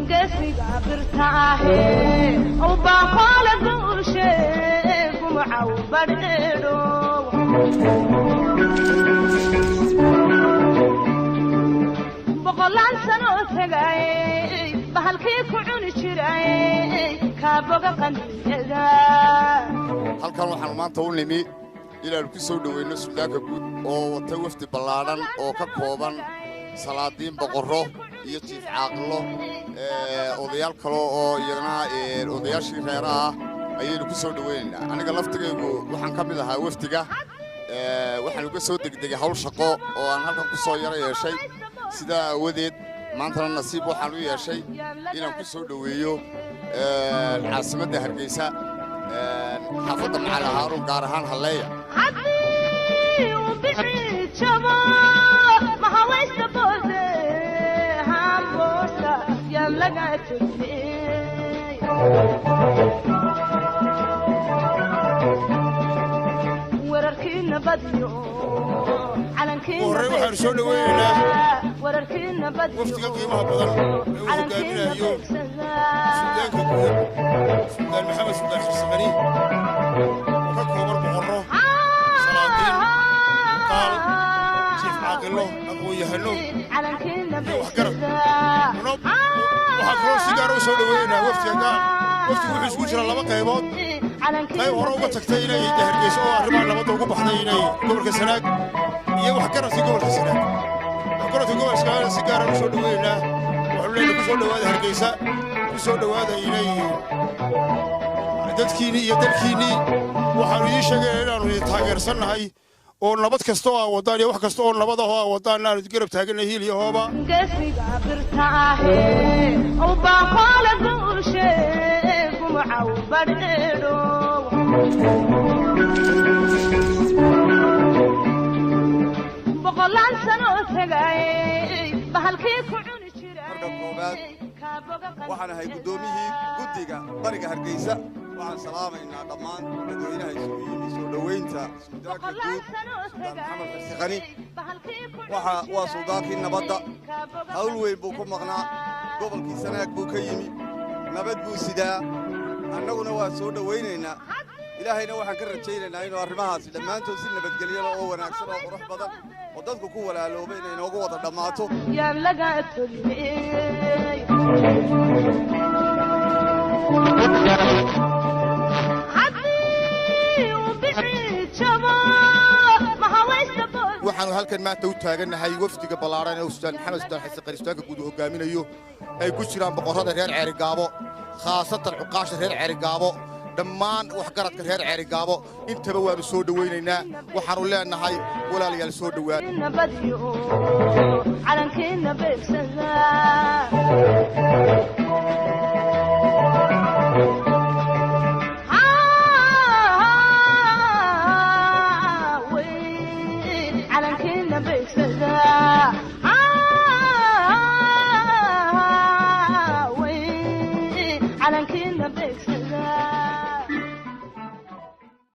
قاسمك برتاحه وبقول كل شيء ومعوبرينو بقولان سنة تجاي بهالكي كعون شراي كابوجا قنيدا halkan waxaan maanta u nimi inaan ku soo dhaweeyno Suudaanka guud oo wata wafdi ballaaran oo ka kooban salaadiin boqorro iyo jiif caaqilo odayaal kale oo iyagana odayaashii reeraha ayaynu ku soo dhaweynaynaa aniga laftigaygu waxaan ka mid ahaa wafdiga waxaan uga soo degdegay hawl shaqo oo aan halkan ku soo yara yeeshay sida awadeed maantana nasiib waxaan u yeeshay inaan ku soo dhaweeyo caasimadda Hargeysa xaafadda Macalin Haaruun gaar ahaan Halleeya horey waxaan soo dhaweeynaa wafdiga qiimaha badan ee uu hogaaminayo Suudaanka guud Suldaan Maxamed Suldaan Xisqani oo ka kooban boqorro salaadiin qaal jiif caaqilo aqoon-yahano iyo waxgarad waxaan kaloo si gaar u soo dhaweeynaa wafdigu wuxuu isugu jira laba qaybood qayb hore uga tagtay inay Hargeysa oo arrimaha nabadda ugu baxday inay gobolka Sanaag iyo waxgaradkii gobolka Sanaag waxgaradkii gobolka Sanaag si gaar ah u soo dhaweeynaa wuxuu leeyahay ku soo dhawaada Hargeysa ku soo dhawaada inay dadkiini iyo dalkiini waxaanu ii sheegay inaanu taageersanahay oo nabad kasta oo wadaan iyo wax kasta oo nabad ah oo wadaan aanu garab taaganahay hiil iyo hooba قاسمك برتاحه وبقول كل شيء ومعوبرينو بقولان سنة تجاي بهالكي كعون شراي waxaan ahay gudoomiyihii guddiga bariga Hargeysa waxaan salaamaynaa dhammaan dadweynaha isugu yimid soo dhaweynta Suudaanka guud Suldaan Maxamed Xisqani waa Suudaankii nabadda hawl weyn buu ku maqnaa gobolkii Sanaag buu ka yimi nabad buu sidaa annaguna waa soo dhaweynaynaa ilaahayna waxaan ka rajaynaynaa inuu arrimahaasi dhammaantood si nabadgelyo oo wanaagsan oo qurux badan oo dadku ku walaaloobay inay noogu wada dhammaato yaan laga toliyay waxaanu halkan maanta u taaganahay wafdiga ballaaran ee Suldaan Maxamed Suldaan Xisqani Suudaanka guud hogaaminayo ay ku jiraan boqorrada reer Ceerigaabo khaasatan cuqaasha reer Ceerigaabo dhammaan waxgaradka reer Ceerigaabo intaba waanu soo dhaweynaynaa waxaanu leenahay walaalayaal soo dhawaad